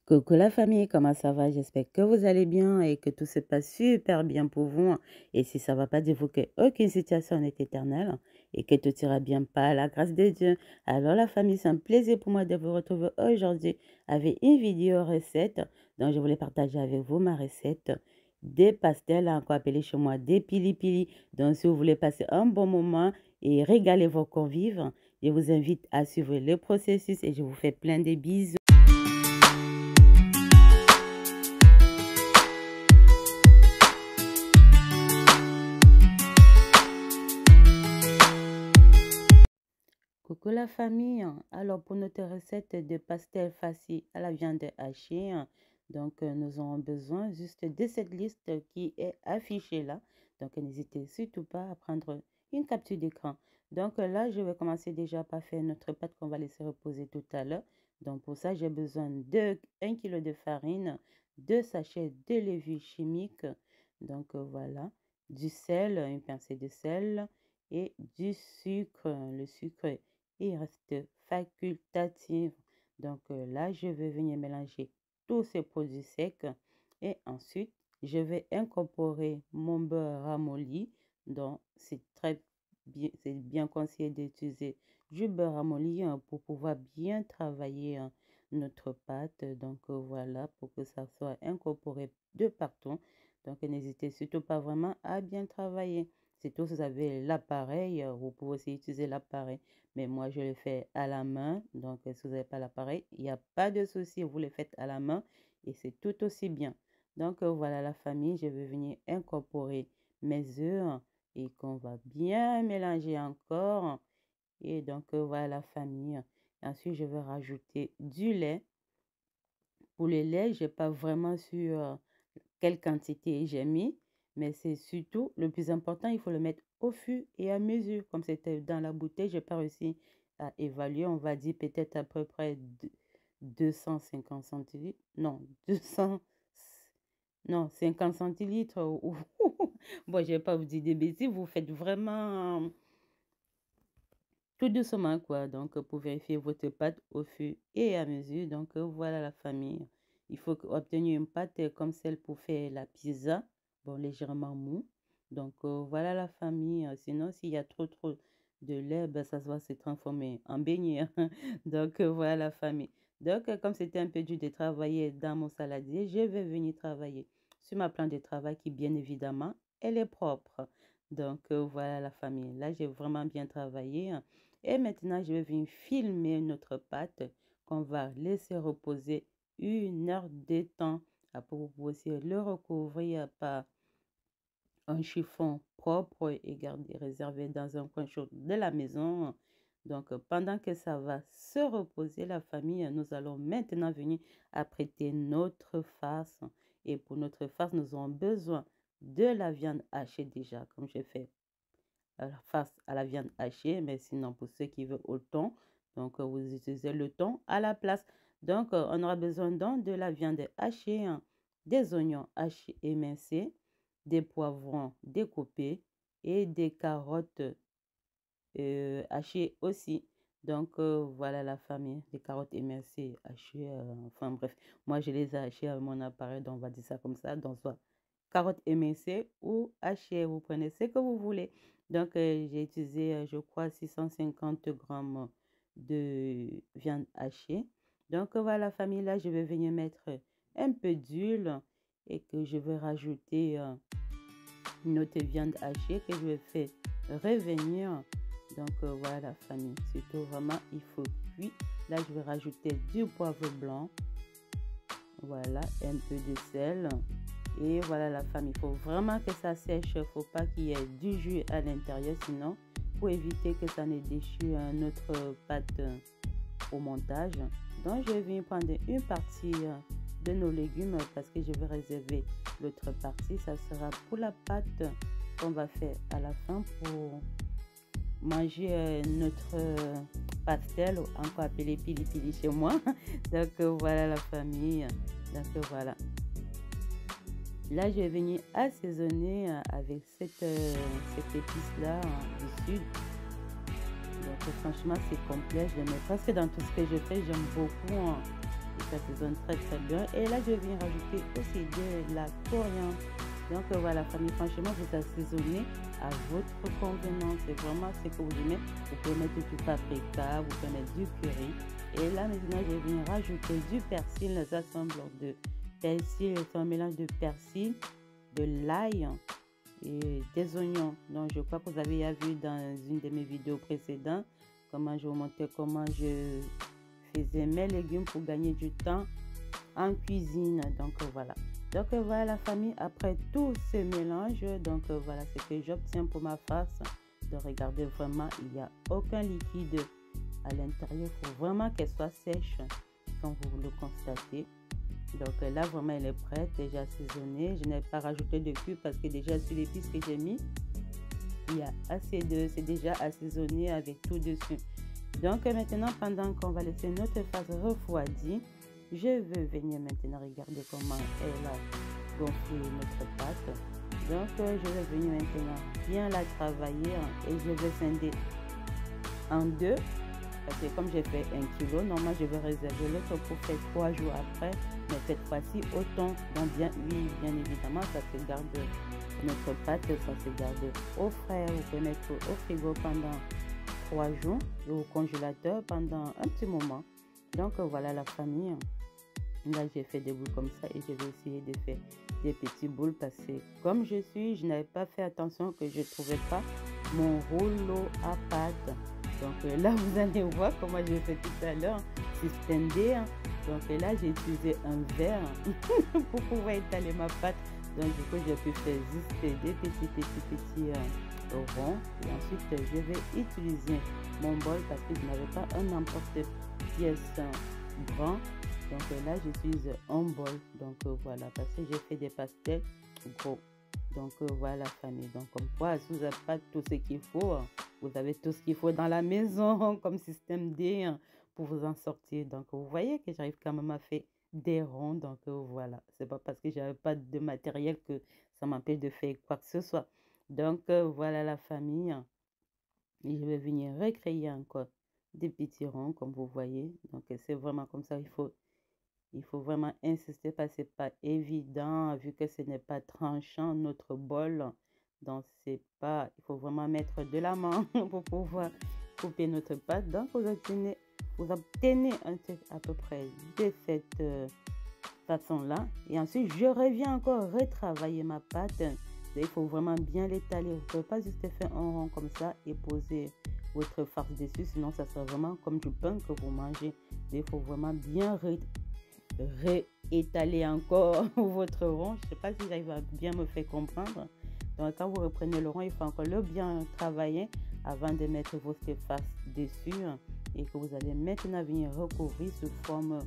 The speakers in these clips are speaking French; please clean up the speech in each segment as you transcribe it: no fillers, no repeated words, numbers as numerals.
Coucou la famille, comment ça va? J'espère que vous allez bien et que tout se passe super bien pour vous. Et si ça va pas, dites-vous qu'aucune situation n'est éternelle et que tout ira bien par la grâce de Dieu. Alors la famille, c'est un plaisir pour moi de vous retrouver aujourd'hui avec une vidéo recette. Donc je voulais partager avec vous ma recette des pastels, encore appelés chez moi des pili-pili. Donc si vous voulez passer un bon moment et régaler vos convives, je vous invite à suivre le processus et je vous fais plein de bisous. Coucou la famille, alors pour notre recette de pastel farci à la viande hachée, donc nous aurons besoin juste de cette liste qui est affichée là. Donc n'hésitez surtout pas à prendre une capture d'écran. Donc là, je vais commencer déjà par faire notre pâte qu'on va laisser reposer tout à l'heure. Donc pour ça, j'ai besoin de 1 kg de farine, 2 sachets de levure chimique, donc voilà, du sel, une pincée de sel et du sucre. Le sucre il reste facultatif. Donc là, je vais venir mélanger tous ces produits secs et ensuite, je vais incorporer mon beurre ramolli. Donc, c'est bien conseillé d'utiliser du beurre ramolli pour pouvoir bien travailler notre pâte. Donc, voilà, pour que ça soit incorporé de partout. Donc, n'hésitez surtout pas vraiment à bien travailler. Surtout si vous avez l'appareil, vous pouvez aussi utiliser l'appareil. Mais moi, je le fais à la main. Donc, si vous n'avez pas l'appareil, il n'y a pas de souci. Vous le faites à la main et c'est tout aussi bien. Donc, voilà la famille. Je vais venir incorporer mes œufs et qu'on va bien mélanger encore. Et donc, voilà la famille. Ensuite, je vais rajouter du lait. Pour le lait, je n'ai pas vraiment sur quelle quantité j'ai mis. Mais c'est surtout le plus important, il faut le mettre au fur et à mesure. Comme c'était dans la bouteille, je n'ai pas réussi à évaluer. On va dire peut-être à peu près 250 centilitres. Non, 200. Non, 50 centilitres. Bon, je ne vais pas vous dire des bêtises. Vous faites vraiment tout doucement, quoi. Donc, pour vérifier votre pâte au fur et à mesure. Donc, voilà la famille. Il faut obtenir une pâte comme celle pour faire la pizza. Bon, légèrement mou. Donc, voilà la famille. Sinon, s'il y a trop de lait, ben, ça va se transformer en beignet. Donc, voilà la famille. Donc, comme c'était un peu dur de travailler dans mon saladier, je vais venir travailler sur ma plante de travail qui, bien évidemment, elle est propre. Donc, voilà la famille. Là, j'ai vraiment bien travaillé. Et maintenant, je vais venir filmer notre pâte qu'on va laisser reposer 1 heure de temps. Après, vous pouvez aussi le recouvrir par un chiffon propre et garder réservé dans un coin chaud de la maison. Donc, pendant que ça va se reposer, la famille, nous allons maintenant venir apprêter notre farce. Et pour notre farce, nous aurons besoin de la viande hachée déjà, comme j'ai fait face à la viande hachée, mais sinon pour ceux qui veulent au thon, donc vous utilisez le thon à la place. Donc on aura besoin donc de la viande hachée, des oignons hachés émincés, des poivrons découpés et des carottes hachées aussi. Donc voilà la famille, des carottes émincées hachées, enfin bref, moi je les ai hachées avec mon appareil, donc on va dire ça comme ça, donc soit carottes émincées ou hachées, vous prenez ce que vous voulez. Donc, j'ai utilisé, je crois, 650 grammes de viande hachée. Donc, voilà, la famille, là, je vais venir mettre un peu d'huile et que je vais rajouter une autre viande hachée que je vais faire revenir. Donc, voilà, la famille. Surtout, vraiment, il faut cuire. Là, je vais rajouter du poivre blanc. Voilà, un peu de sel. Et voilà la famille, il faut vraiment que ça sèche, il ne faut pas qu'il y ait du jus à l'intérieur, sinon pour éviter que ça ne déchire notre pâte au montage. Donc je vais prendre une partie de nos légumes parce que je vais réserver l'autre partie. Ça sera pour la pâte qu'on va faire à la fin pour manger notre pastel, encore appelé pili pili chez moi. Donc voilà la famille. Donc voilà. Là, je vais venir assaisonner avec cette épice-là du sud. Donc, franchement, c'est complet. Je le mets presque dans tout ce que je fais. J'aime beaucoup et ça s'assaisonne très bien. Et là, je viens rajouter aussi de la coriandre. Donc voilà, famille, franchement, vous assaisonnez à votre convenance. C'est vraiment ce que vous aimez. Vous pouvez mettre du paprika, vous pouvez mettre du curry. Et là, maintenant, je viens rajouter du persil. Ça semble de persil, c'est un mélange de persil, de l'ail et des oignons. Donc, je crois que vous avez vu dans une de mes vidéos précédentes comment je vous montrais comment je faisais mes légumes pour gagner du temps en cuisine. Donc, voilà. Donc, voilà la famille. Après tout ce mélange, donc, voilà ce que j'obtiens pour ma face. Donc, regardez vraiment, il n'y a aucun liquide à l'intérieur. Il faut vraiment qu'elle soit sèche, comme vous le constatez. Donc là, vraiment, elle est prête, déjà assaisonnée. Je n'ai pas rajouté de cube parce que déjà sur l'épice que j'ai mis, il y a assez de... C'est déjà assaisonné avec tout dessus. Donc maintenant, pendant qu'on va laisser notre farce refroidir, je vais venir maintenant regarder comment elle a gonflé notre pâte. Donc je vais venir maintenant bien la travailler et je vais scinder en deux. Parce que comme j'ai fait 1 kg, normalement je vais réserver l'autre pour faire 3 jours après. Mais cette fois-ci, autant, donc bien évidemment, ça se garde, notre pâte, ça se garde au frais. Vous pouvez mettre au frigo pendant 3 jours et au congélateur pendant un petit moment. Donc voilà la famille. Là, j'ai fait des boules comme ça et je vais essayer de faire des petits boules parce que comme je n'avais pas fait attention que je ne trouvais pas mon rouleau à pâte. Donc là, vous allez voir comment j'ai fait tout à l'heure, système D. Donc là, j'ai utilisé un verre pour pouvoir étaler ma pâte. Donc du coup, j'ai pu faire juste des petits ronds. Et ensuite, je vais utiliser mon bol parce que je n'avais pas un emporte-pièce grand. Donc là, j'utilise un bol. Donc voilà, parce que j'ai fait des pastels gros. Donc voilà, famille. Donc comme quoi, si vous n'avez pas tout ce qu'il faut, vous avez tout ce qu'il faut dans la maison comme système D pour vous en sortir. Donc vous voyez que j'arrive quand même à faire des ronds. Donc voilà, c'est pas parce que j'avais pas de matériel que ça m'empêche de faire quoi que ce soit. Donc voilà la famille. Et je vais venir recréer encore des petits ronds comme vous voyez. Donc c'est vraiment comme ça. Il faut vraiment insister parce que ce n'est pas évident vu que ce n'est pas tranchant notre bol. Donc, c'est pas, il faut vraiment mettre de la main pour pouvoir couper notre pâte. Donc, vous obtenez un truc à peu près de cette façon-là. Et ensuite, je reviens encore retravailler ma pâte. Il faut vraiment bien l'étaler. Vous ne pouvez pas juste faire un rond comme ça et poser votre farce dessus. Sinon, ça sera vraiment comme du pain que vous mangez. Il faut vraiment bien réétaler encore votre rond. Je ne sais pas si j'arrive à bien me faire comprendre. Donc quand vous reprenez le rond, il faut encore le bien travailler avant de mettre votre farce dessus et que vous allez maintenant venir recouvrir sous forme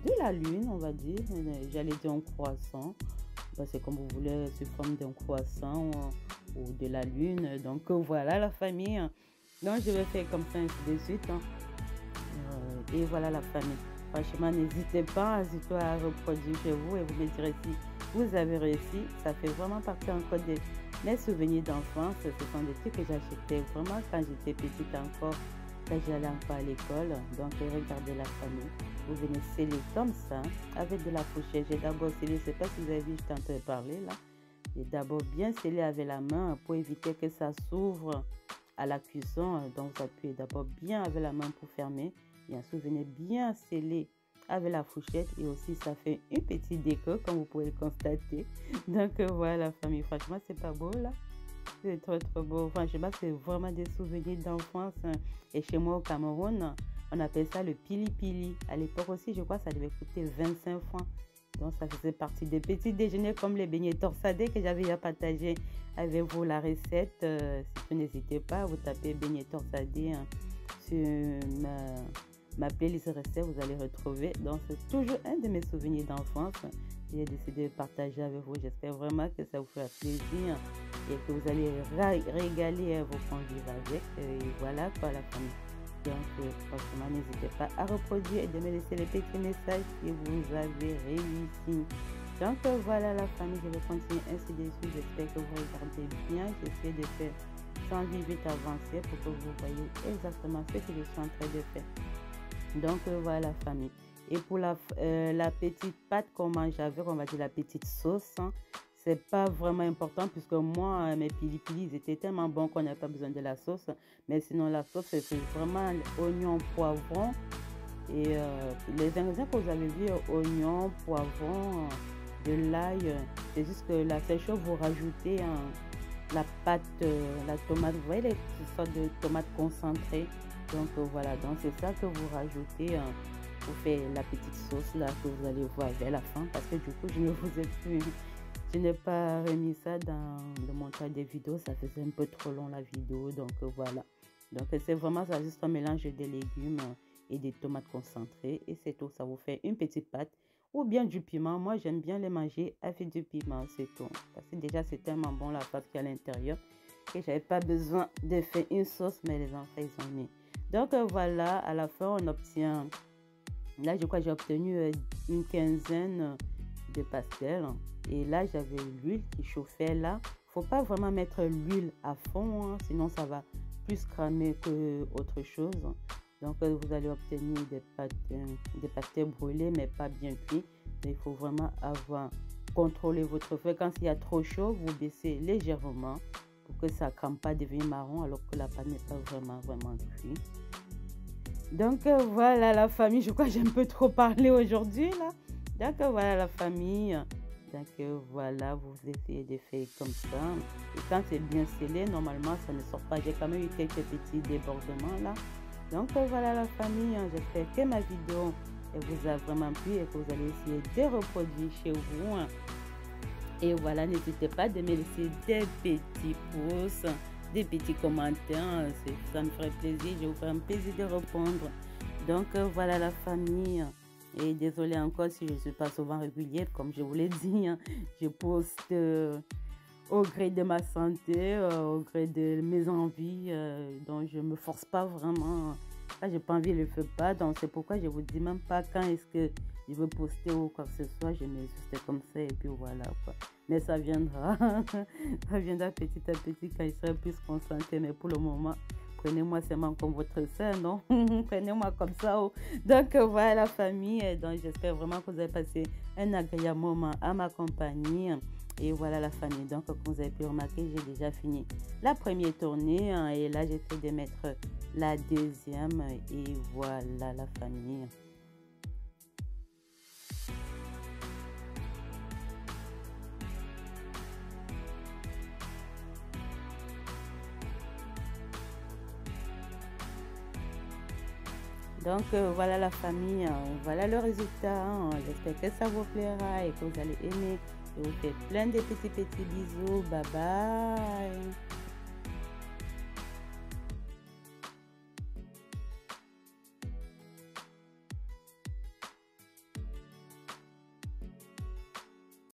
de la lune, on va dire. J'allais dire un croissant. C'est comme vous voulez, sous forme d'un croissant ou de la lune. Donc voilà la famille. Donc je vais faire comme ça ainsi de suite. Et voilà la famille. Franchement, n'hésitez pas surtout à reproduire chez vous et vous me direz si vous avez réussi. Ça fait vraiment partie encore de mes souvenirs d'enfance. Ce sont des trucs que j'achetais vraiment quand j'étais petite encore, quand j'allais encore à l'école. Donc, regardez la famille. Vous venez sceller comme ça, avec de la fourchette. J'ai d'abord scellé, je ne sais pas si vous avez vu, je t'entends parler là. J'ai d'abord bien scellé avec la main pour éviter que ça s'ouvre à la cuisson. Donc, vous appuyez d'abord bien avec la main pour fermer. Et ensuite, venez bien sceller avec la fourchette. Et aussi, ça fait une petite déco, comme vous pouvez le constater. Donc, voilà, la famille. Franchement, c'est pas beau, là. C'est trop, trop beau. Franchement, c'est vraiment des souvenirs d'enfance. Et chez moi, au Cameroun, on appelle ça le pili-pili. À l'époque aussi, je crois que ça devait coûter 25 francs. Donc, ça faisait partie des petits déjeuners comme les beignets torsadés que j'avais déjà partagé avec vous la recette. Si vous n'hésitez pas, vous tapez beignets torsadés sur ma playlist recette, vous allez retrouver. Donc, c'est toujours un de mes souvenirs d'enfance. J'ai décidé de partager avec vous. J'espère vraiment que ça vous fera plaisir et que vous allez régaler vos convives avec. Et voilà quoi, la famille. Donc, franchement, n'hésitez pas à reproduire et de me laisser les petits messages si vous avez réussi. Donc, voilà la famille. Je vais continuer ainsi de suite. J'espère que vous regardez bien. J'essaie de faire sans vite avancer pour que vous voyez exactement ce que je suis en train de faire. Donc voilà la famille. Et pour la petite pâte qu'on mange avec, on va dire la petite sauce, hein, c'est pas vraiment important puisque moi, mes pili-pili, ils étaient tellement bons qu'on n'avait pas besoin de la sauce. Mais sinon, la sauce, c'est vraiment oignon, poivron. Et les ingrédients que vous avez vus, oignon, poivron, de l'ail, c'est juste que la seule chose, vous rajoutez la pâte, la tomate, vous voyez les sortes de tomates concentrées. Donc voilà, donc c'est ça que vous rajoutez pour faire la petite sauce là que vous allez voir vers la fin. Parce que du coup, je ne vous ai plus, je n'ai pas remis ça dans le montage des vidéos, ça faisait un peu trop long la vidéo, donc voilà. Donc c'est vraiment ça, juste un mélange des légumes et des tomates concentrées et c'est tout. Ça vous fait une petite pâte ou bien du piment. Moi, j'aime bien les manger avec du piment, c'est tout. Parce que déjà, c'est tellement bon la pâte qu'il y a à l'intérieur que j'avais pas besoin de faire une sauce, mais les enfants, ils ont mis. Donc voilà, à la fin, on obtient, là, je crois que j'ai obtenu une quinzaine de pastels. Et là, j'avais l'huile qui chauffait là. Faut pas vraiment mettre l'huile à fond, hein, sinon ça va plus cramer que autre chose. Donc, vous allez obtenir des pastels brûlés, mais pas bien cuits. Il faut vraiment avoir contrôlé votre feu. Quand il y a trop chaud, vous baissez légèrement pour que ça ne crame pas, devenir marron, alors que la pâte n'est pas vraiment cuite. Donc, voilà la famille. Je crois que j'ai un peu trop parlé aujourd'hui, là. Donc, voilà la famille. Donc, voilà, vous essayez de faire comme ça. Et quand c'est bien scellé, normalement, ça ne sort pas. J'ai quand même eu quelques petits débordements, là. Donc voilà la famille, j'espère que ma vidéo vous a vraiment plu et que vous allez essayer de reproduire chez vous. Et voilà, n'hésitez pas de me laisser des petits pouces, des petits commentaires, ça me ferait plaisir, je vous ferai un plaisir de répondre. Donc voilà la famille, et désolé encore si je ne suis pas souvent régulière, comme je vous l'ai dit, je poste au gré de ma santé, au gré de mes envies, donc je ne me force pas vraiment. Quand je n'ai pas envie, je ne le fais pas. Donc c'est pourquoi je ne vous dis même pas quand est-ce que je veux poster ou quoi que ce soit. Je mets juste comme ça et puis voilà quoi. Mais ça viendra. Ça viendra petit à petit quand je serai plus concentrée. Mais pour le moment, prenez-moi seulement comme votre sœur, non? Prenez-moi comme ça. Oh. Donc voilà la famille. Donc j'espère vraiment que vous avez passé un agréable moment à ma compagnie. Et voilà la famille. Donc, comme vous avez pu remarquer, j'ai déjà fini la première tournée. Et là, j'essaie de mettre la deuxième. Et voilà la famille. Donc, voilà la famille. Voilà le résultat. J'espère que ça vous plaira et que vous allez aimer. Je vous fais plein de petits bisous. Bye bye.